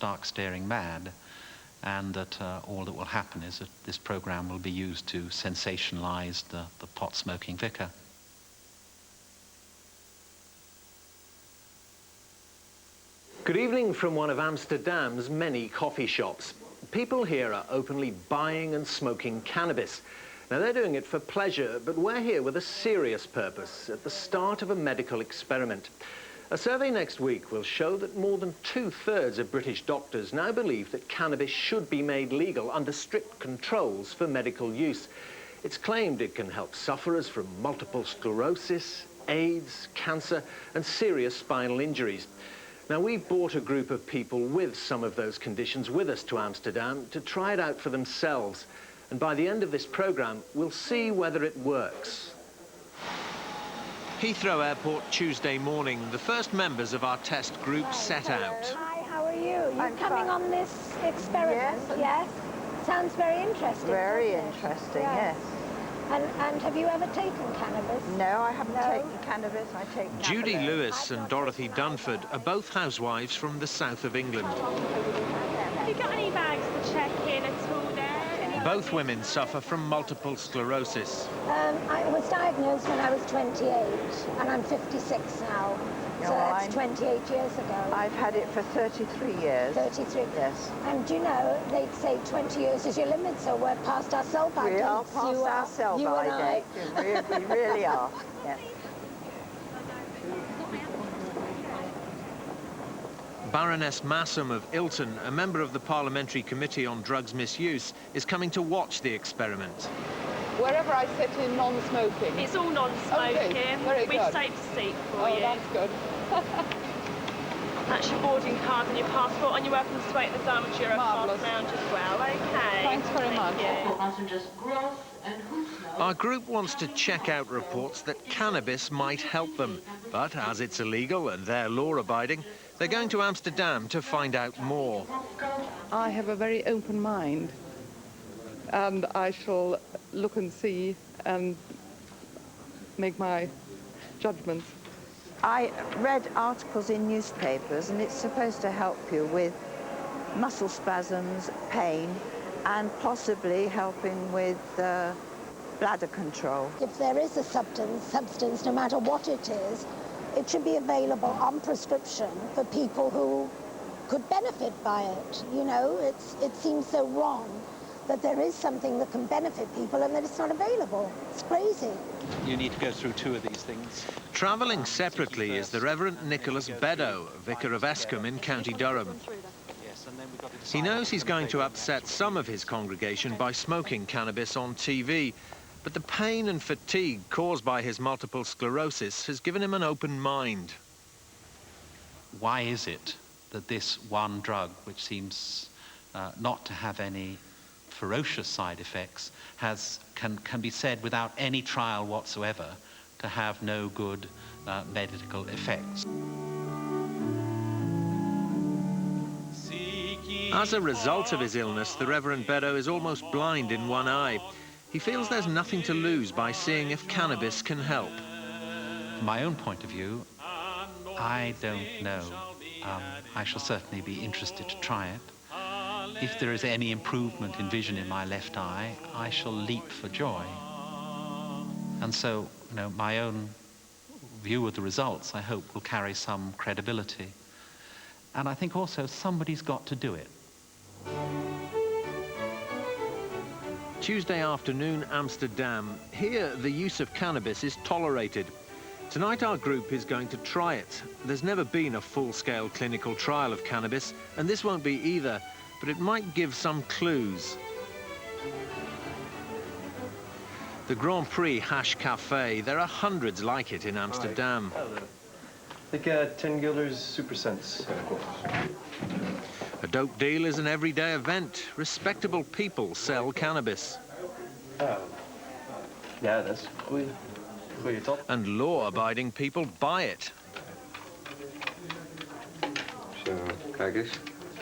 stark staring mad, and that all that will happen is that this program will be used to sensationalize the pot-smoking vicar. Good evening from one of Amsterdam's many coffee shops. People here are openly buying and smoking cannabis. Now, they're doing it for pleasure, but we're here with a serious purpose, at the start of a medical experiment. A survey next week will show that more than 2/3 of British doctors now believe that cannabis should be made legal under strict controls for medical use. It's claimed it can help sufferers from multiple sclerosis, AIDS, cancer, and serious spinal injuries. Now, we've brought a group of people with some of those conditions with us to Amsterdam to try it out for themselves. And by the end of this programme, we'll see whether it works. Heathrow Airport, Tuesday morning. The first members of our test group set out. Hi, how are you? You're coming on this experiment, Yes. yes? Sounds very interesting. Very doesn't it? interesting, yes. And have you ever taken cannabis? No, I haven't taken cannabis. I take Judy Navajo. Lewis and Dorothy Dunford are both housewives from the south of England. Have you got any bags to check in at all there? Both women suffer from multiple sclerosis. I was diagnosed when I was 28, and I'm 56 now. So that's 28 years ago. I've had it for 33 years. 33? Yes. And you know, they'd say 20 years is your limit, so we're past our sell-by dates. We are past our sell-by date. We really are, yes. Baroness Massam of Ilton, a member of the Parliamentary Committee on Drugs Misuse, is coming to watch the experiment. Wherever I sit in non-smoking? It's all non-smoking. Okay, very We've good. saved a seat for you. That's good. That's your boarding card and your passport, and you're welcome to wait at the dormitory Marvellous. lounge as well, okay? Thanks very much. Our group wants to check out reports that cannabis might help them, but as it's illegal and they're law-abiding, they're going to Amsterdam to find out more. I have a very open mind, and I shall look and see and make my judgments. I read articles in newspapers, and it's supposed to help you with muscle spasms, pain, and possibly helping with bladder control. If there is a substance, no matter what it is, it should be available on prescription for people who could benefit by it. You know, it seems so wrong that there is something that can benefit people and that it's not available. It's crazy. You need to go through 2 of these things. Travelling separately is the Reverend Nicholas Beddoe, vicar of Escombe in County Durham. He knows he's going to upset some of his congregation by smoking cannabis on TV, but the pain and fatigue caused by his multiple sclerosis has given him an open mind. Why is it that this one drug, which seems not to have any ferocious side effects, can be said without any trial whatsoever to have no good medical effects? As a result of his illness, the Reverend Beddoe is almost blind in one eye. He feels there's nothing to lose by seeing if cannabis can help. From my own point of view, I don't know. I shall certainly be interested to try it. If there is any improvement in vision in my left eye, I shall leap for joy. And so, you know, my own view of the results, I hope, will carry some credibility. And I think also somebody's got to do it. Tuesday afternoon, Amsterdam. Here, the use of cannabis is tolerated. Tonight, our group is going to try it. There's never been a full-scale clinical trial of cannabis, and this won't be either, but it might give some clues. The Grand Prix Hash Cafe. There are hundreds like it in Amsterdam. I think 10 guilders, super cents. A dope deal is an everyday event. Respectable people sell cannabis. Ja, dat is goeie top. And law-abiding people buy it. Zo, kijk eens.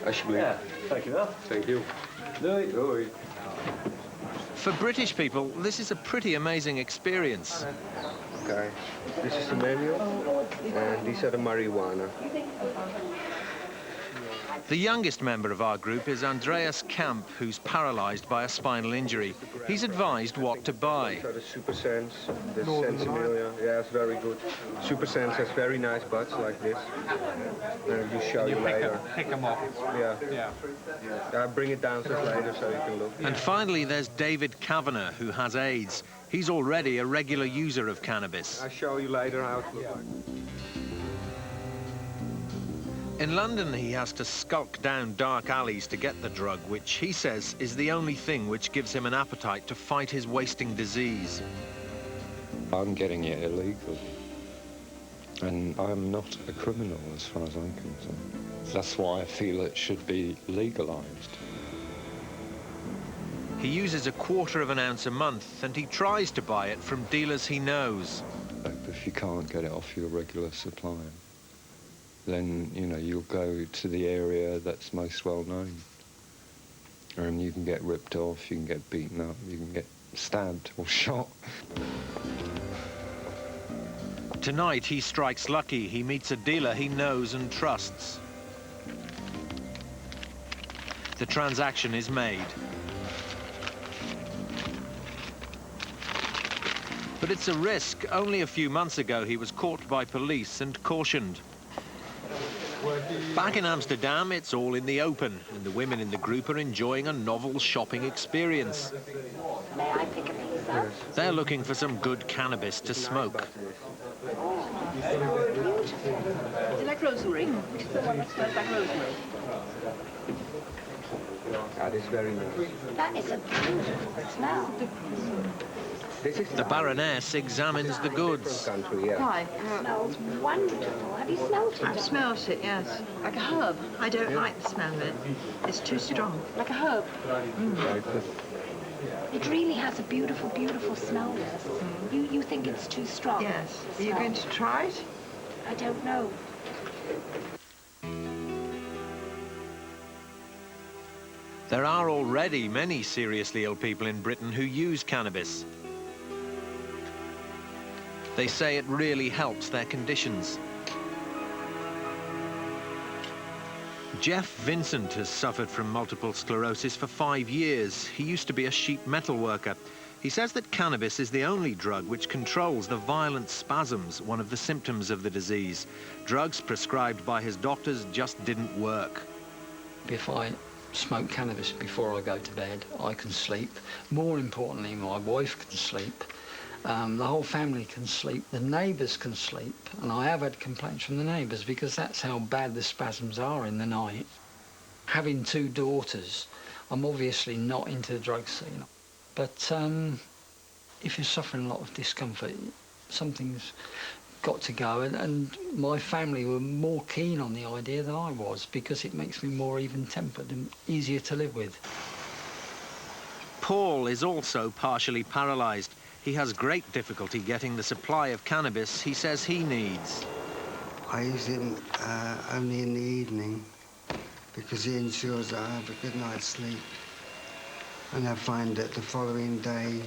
Alsjeblieft. Ja, dankjewel. Thank you. Doei. Doei. For British people, this is a pretty amazing experience. Okay, this is the manual, and these are the marijuana. The youngest member of our group is Andreas Kamp, who's paralyzed by a spinal injury. He's advised what to buy. So the Super Sense, the Sensimilia, yeah, it's very good. Super Sense has very nice buds like this. And you show you later. Pick them off. Yeah. Yeah, bring it downstairs later so you can look. And finally, there's David Kavanagh, who has AIDS. He's already a regular user of cannabis. I'll show you later how it looks like. In London, he has to skulk down dark alleys to get the drug, which he says is the only thing which gives him an appetite to fight his wasting disease. I'm getting it illegal, and I'm not a criminal as far as I'm concerned. That's why I feel it should be legalised. He uses a quarter of an ounce a month, and he tries to buy it from dealers he knows. If you can't get it off your regular supplier, then, you know, you'll go to the area that's most well known. And you can get ripped off, you can get beaten up, you can get stabbed or shot. Tonight, he strikes lucky. He meets a dealer he knows and trusts. The transaction is made. But it's a risk. Only a few months ago, he was caught by police and cautioned. Back in Amsterdam, it's all in the open, and the women in the group are enjoying a novel shopping experience. May I pick a piece up? They're looking for some good cannabis to smoke. Oh, beautiful. Do you like rosemary? Which is the one that smells like rosemary? That is very nice. That is a beautiful smell. The Baroness examines the goods. Why? It smells wonderful. Have you smelled it? I've smelt it, yes. Like a herb. I don't like the smell of it. It's too strong. Like a herb. It really has a beautiful, beautiful smell, yes. You think it's too strong? Yes. Are you going to try it? I don't know. There are already many seriously ill people in Britain who use cannabis. They say it really helps their conditions. Jeff Vincent has suffered from multiple sclerosis for 5 years. He used to be a sheet metal worker. He says that cannabis is the only drug which controls the violent spasms, one of the symptoms of the disease. Drugs prescribed by his doctors just didn't work. If I smoke cannabis before I go to bed, I can sleep. More importantly, my wife can sleep. The whole family can sleep, the neighbours can sleep, and I have had complaints from the neighbours because that's how bad the spasms are in the night. Having 2 daughters, I'm obviously not into the drug scene, but if you're suffering a lot of discomfort, something's got to go, and my family were more keen on the idea than I was because it makes me more even-tempered and easier to live with. Paul is also partially paralysed. He has great difficulty getting the supply of cannabis he says he needs. I use it only in the evening because it ensures that I have a good night's sleep. And I find that the following day,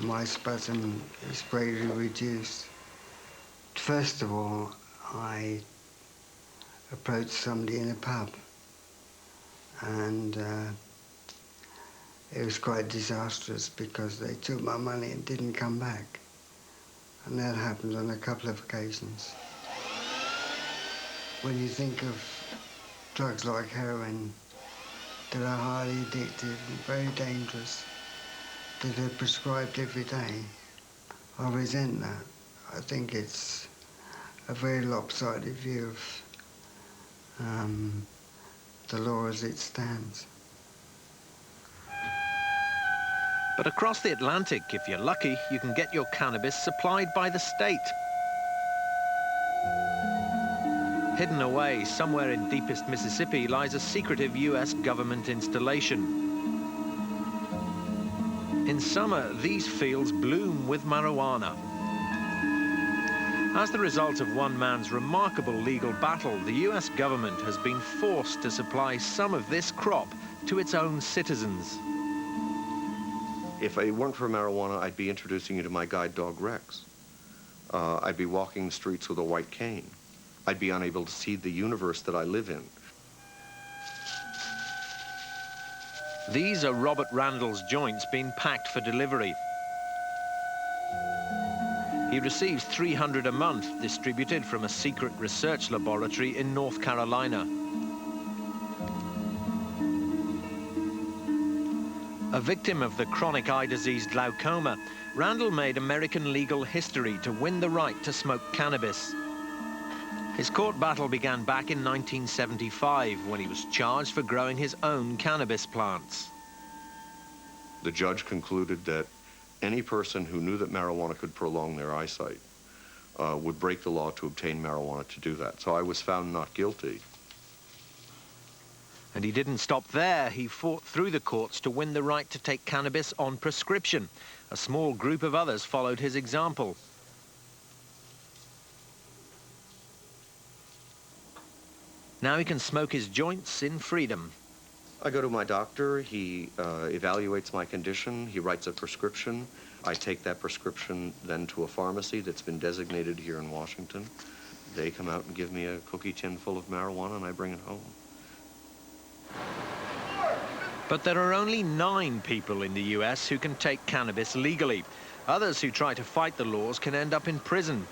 my spasm is greatly reduced. First of all, I approached somebody in a pub, and it was quite disastrous because they took my money and didn't come back. And that happened on a couple of occasions. When you think of drugs like heroin that are highly addictive and very dangerous, that are prescribed every day, I resent that. I think it's a very lopsided view of the law as it stands. But across the Atlantic, if you're lucky, you can get your cannabis supplied by the state. Hidden away somewhere in deepest Mississippi lies a secretive US government installation. In summer, these fields bloom with marijuana. As the result of one man's remarkable legal battle, the US government has been forced to supply some of this crop to its own citizens. If it weren't for marijuana, I'd be introducing you to my guide dog, Rex. I'd be walking the streets with a white cane. I'd be unable to see the universe that I live in. These are Robert Randall's joints being packed for delivery. He receives 300 a month, distributed from a secret research laboratory in North Carolina. A victim of the chronic eye disease glaucoma, Randall made American legal history to win the right to smoke cannabis. His court battle began back in 1975 when he was charged for growing his own cannabis plants. The judge concluded that any person who knew that marijuana could prolong their eyesight would break the law to obtain marijuana to do that. So I was found not guilty. And he didn't stop there. He fought through the courts to win the right to take cannabis on prescription. A small group of others followed his example. Now he can smoke his joints in freedom. I go to my doctor, he evaluates my condition, he writes a prescription. I take that prescription then to a pharmacy that's been designated here in Washington. They come out and give me a cookie tin full of marijuana and I bring it home. But there are only 9 people in the US who can take cannabis legally. Others who try to fight the laws can end up in prison.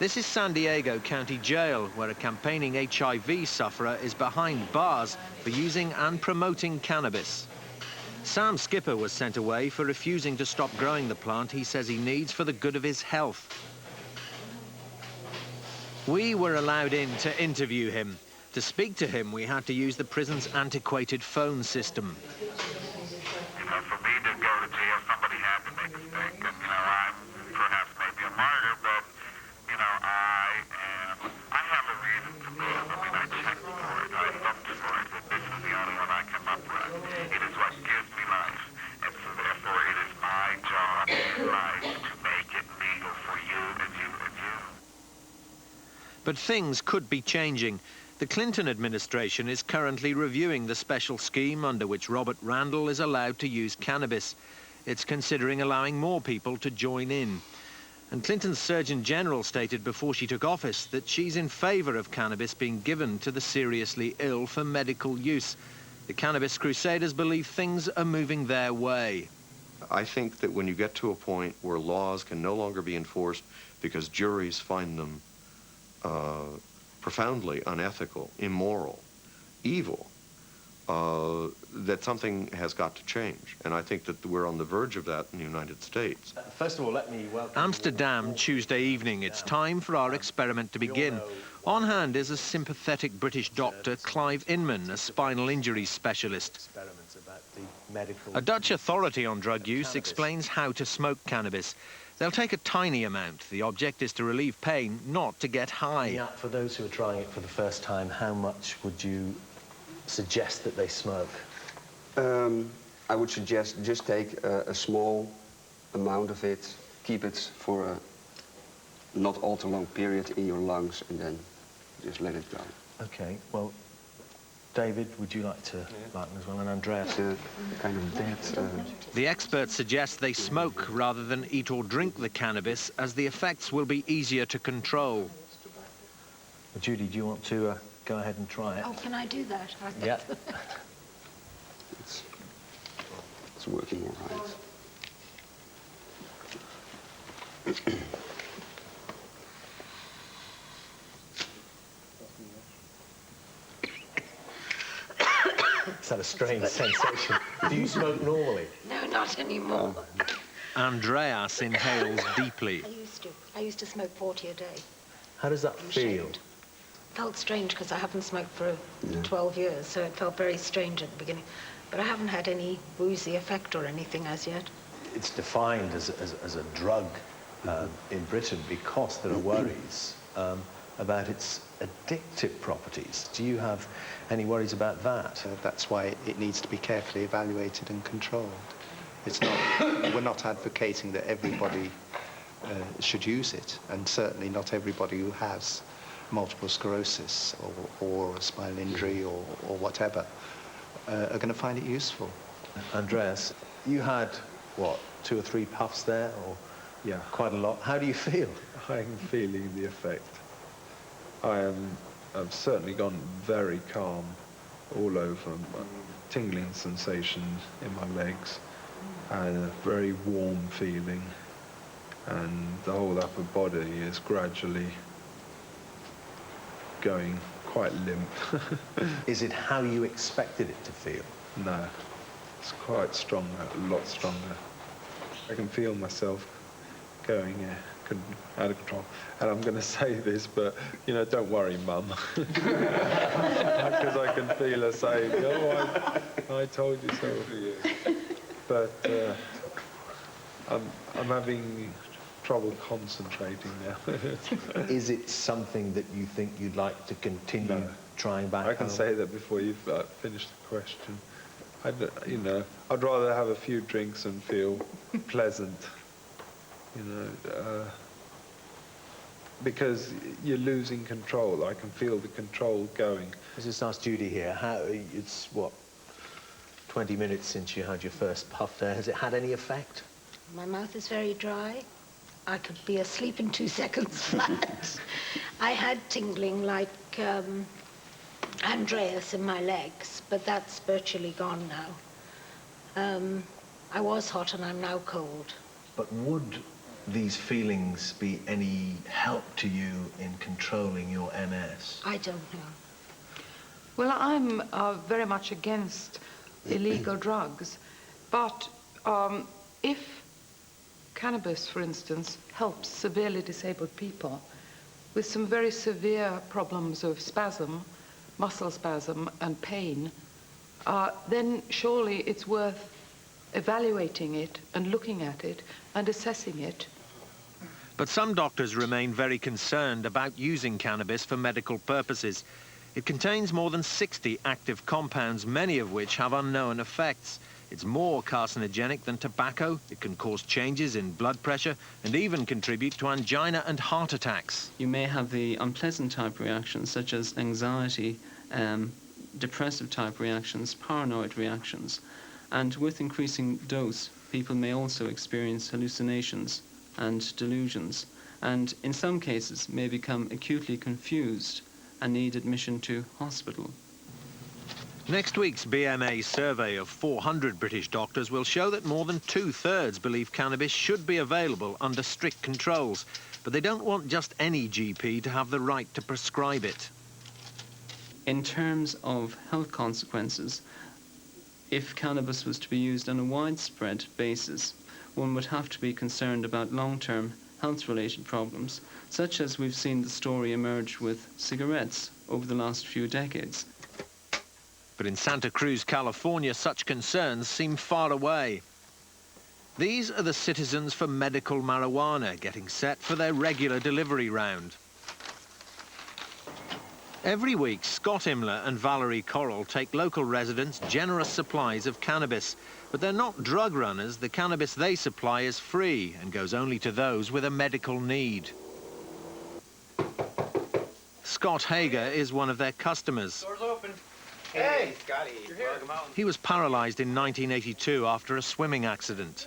This is San Diego County Jail, where a campaigning HIV sufferer is behind bars for using and promoting cannabis. Sam Skipper was sent away for refusing to stop growing the plant he says he needs for the good of his health. We were allowed in to interview him. To speak to him, we had to use the prison's antiquated phone system. For me to go to jail, somebody had to make a mistake. And, I'm perhaps maybe a martyr, but, I have a reason to live. I checked for it. I looked for it. But this is the only one I come up with. It is what gives me life. And so, therefore, it is my job in life to make it legal for you and you and you. But things could be changing. The Clinton administration is currently reviewing the special scheme under which Robert Randall is allowed to use cannabis. It's considering allowing more people to join in. And Clinton's Surgeon General stated before she took office that she's in favor of cannabis being given to the seriously ill for medical use. The Cannabis Crusaders believe things are moving their way. I think that when you get to a point where laws can no longer be enforced because juries find them profoundly unethical, immoral, evil, that something has got to change. And I think that we're on the verge of that in the United States. First of all, let me welcome... Amsterdam, Tuesday evening. It's time for our experiment to begin. On hand is a sympathetic British doctor, Clive Inman, a spinal injury specialist. A Dutch authority on drug use explains how to smoke cannabis. They'll take a tiny amount. The object is to relieve pain, not to get high. Yeah, for those who are trying it for the first time, how much would you suggest that they smoke? I would suggest just take a small amount of it, keep it for a not all too long period in your lungs, and then just let it go. Okay, well, David, would you like to lighten as well, and Andreas? Kind of dead. The experts suggest they smoke rather than eat or drink the cannabis, as the effects will be easier to control. Well, Judy, do you want to go ahead and try it? Oh, can I do that? Yeah. It's working all right. Is that a strange sensation? Do you smoke normally? No, not anymore. Andreas inhales deeply. I used to smoke 40 a day. How does that feel? Felt strange because I haven't smoked for 12 years, so it felt very strange at the beginning. But I haven't had any woozy effect or anything as yet. It's defined as a drug in Britain because there are worries about its addictive properties. Do you have any worries about that? That's why it needs to be carefully evaluated and controlled. It's not, we're not advocating that everybody should use it, and certainly not everybody who has multiple sclerosis or a spinal injury or whatever are going to find it useful. Andreas, you had, what, 2 or 3 puffs there, or quite a lot. How do you feel? I'm feeling the effect. I've certainly gone very calm. all over, tingling sensation in my legs, and a very warm feeling, and the whole upper body is gradually going quite limp. Is it how you expected it to feel? No, it's quite stronger, a lot stronger. I can feel myself going out of control. And I'm going to say this, but, you know, don't worry, Mum. Because I can feel her saying, oh, I told you so. But I'm having trouble concentrating now. Is it something that you think you'd like to continue trying back I can home? say that before you've finished the question. You know, I'd rather have a few drinks and feel pleasant, you know, because you're losing control. I can feel the control going. Let's just ask Judy here. It's, what, 20 minutes since you had your first puff there. Has it had any effect? My mouth is very dry. I could be asleep in 2 seconds flat. I had tingling like Andreas in my legs, but that's virtually gone now. I was hot and I'm now cold. But would these feelings be any help to you in controlling your MS? I don't know. Well, I'm very much against illegal drugs, but if cannabis, for instance, helps severely disabled people with some very severe problems of spasm, muscle spasm and pain, then surely it's worth evaluating it and looking at it and assessing it. But some doctors remain very concerned about using cannabis for medical purposes. It contains more than 60 active compounds, many of which have unknown effects. It's more carcinogenic than tobacco. It can cause changes in blood pressure and even contribute to angina and heart attacks. You may have the unpleasant type reactions such as anxiety, depressive type reactions, paranoid reactions. And with increasing dose, people may also experience hallucinations and delusions, and in some cases may become acutely confused and need admission to hospital. Next week's BMA survey of 400 British doctors will show that more than 2/3 believe cannabis should be available under strict controls, but they don't want just any GP to have the right to prescribe it. In terms of health consequences, if cannabis was to be used on a widespread basis, one would have to be concerned about long-term health-related problems, such as we've seen the story emerge with cigarettes over the last few decades. But in Santa Cruz, California, such concerns seem far away. These are the Citizens for Medical Marijuana getting set for their regular delivery round. Every week, Scott Imler and Valerie Corral take local residents generous supplies of cannabis. But they're not drug runners. The cannabis they supply is free and goes only to those with a medical need. Scott Hager is one of their customers. Door's open. Hey, Scotty. You're here. He was paralyzed in 1982 after a swimming accident.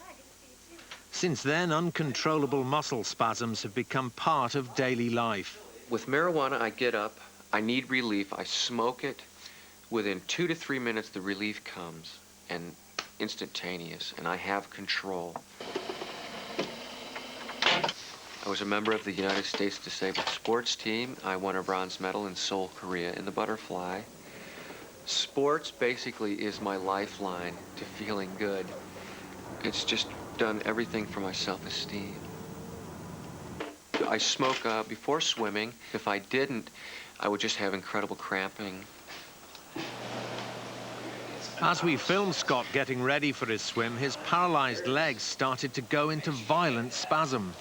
Since then, uncontrollable muscle spasms have become part of daily life. With marijuana, I get up, I need relief, I smoke it. Within 2 to 3 minutes, the relief comes, and instantaneous, and I have control. I was a member of the United States Disabled Sports Team. I won a bronze medal in Seoul, Korea in the butterfly. Sports basically is my lifeline to feeling good. It's just done everything for my self-esteem. I smoke before swimming. If I didn't, I would just have incredible cramping. As we filmed Scott getting ready for his swim, his paralyzed legs started to go into violent spasm.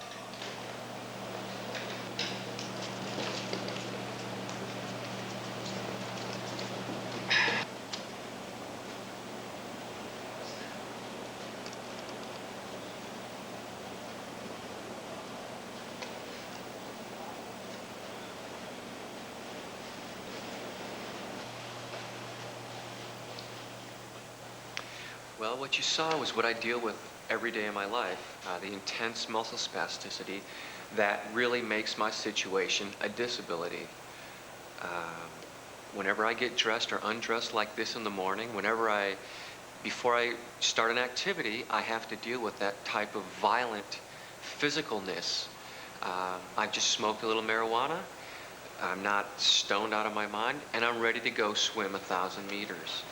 Well, what you saw was what I deal with every day of my life, the intense muscle spasticity that really makes my situation a disability. Whenever I get dressed or undressed like this in the morning, before I start an activity, I have to deal with that type of violent physicalness. I've just smoked a little marijuana. I'm not stoned out of my mind, and I'm ready to go swim 1,000 meters.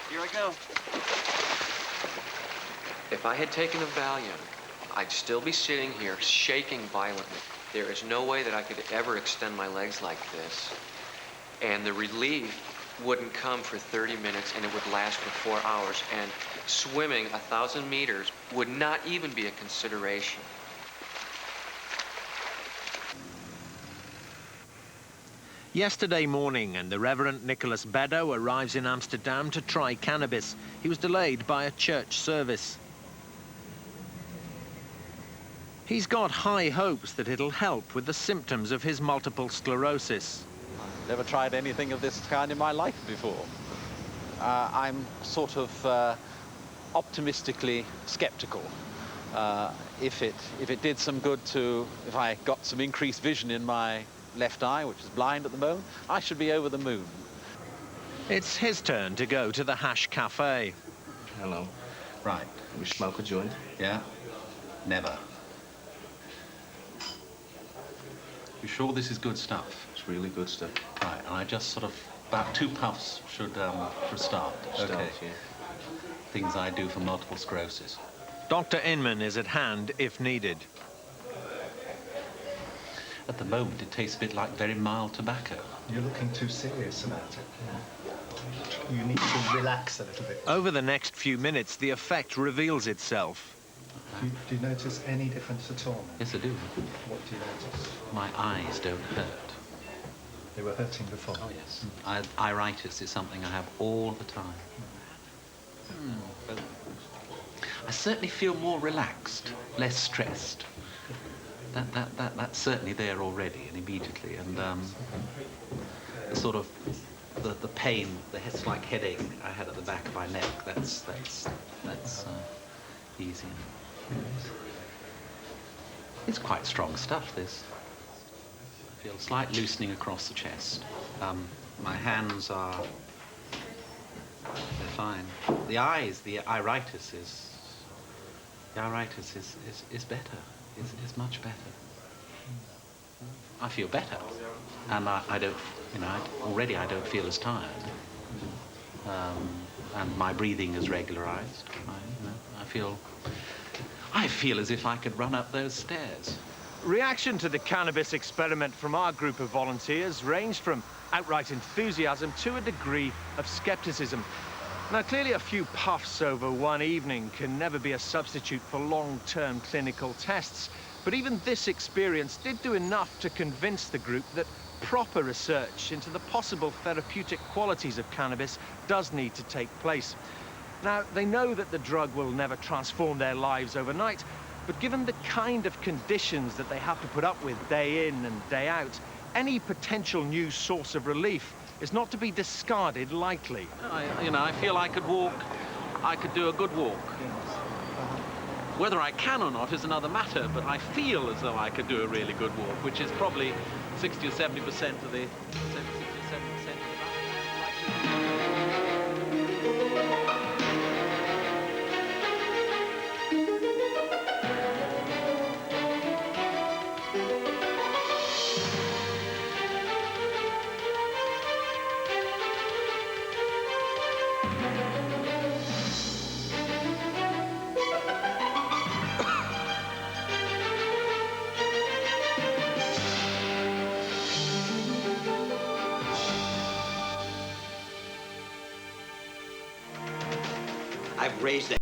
Here I go. If I had taken a Valium, I'd still be sitting here shaking violently. There is no way that I could ever extend my legs like this. And the relief wouldn't come for 30 minutes, and it would last for 4 hours. And swimming 1,000 meters would not even be a consideration. Yesterday morning, and the Reverend Nicholas Beddoe arrives in Amsterdam to try cannabis. He was delayed by a church service. He's got high hopes that it'll help with the symptoms of his multiple sclerosis. Never tried anything of this kind in my life before. I'm sort of optimistically skeptical. If it did some good if I got some increased vision in my left eye, which is blind at the moment, I should be over the moon. It's his turn to go to the Hash Cafe. Hello. Right, we smoke a joint? Yeah? Never. You sure this is good stuff? It's really good stuff. Right, and I just sort of, about 2 puffs should start. Okay. Yeah. Things I do for multiple sclerosis. Dr. Inman is at hand if needed. At the moment, it tastes a bit like very mild tobacco. You're looking too serious about it. You need to relax a little bit. Over the next few minutes, the effect reveals itself. Do you notice any difference at all? Yes, I do. What do you notice? My eyes don't hurt. They were hurting before? Oh, yes. Iritis is something I have all the time. I certainly feel more relaxed, less stressed. That's certainly there already and immediately. And the sort of the pain, the slight headache I had at the back of my neck, that's easier. It's quite strong stuff, this. I feel a slight loosening across the chest. My hands they're fine. The eyes, the iritis is better. Is much better. I feel better, and I don't, already I don't feel as tired. And my breathing is regularized. I feel as if I could run up those stairs. Reaction to the cannabis experiment from our group of volunteers ranged from outright enthusiasm to a degree of skepticism. Now, clearly a few puffs over one evening can never be a substitute for long-term clinical tests, but even this experience did do enough to convince the group that proper research into the possible therapeutic qualities of cannabis does need to take place. Now, they know that the drug will never transform their lives overnight, but given the kind of conditions that they have to put up with day in and day out, any potential new source of relief is not to be discarded lightly. I feel I could walk, I could do a good walk. Whether I can or not is another matter, but I feel as though I could do a really good walk, which is probably 60 or 70% of the... I've raised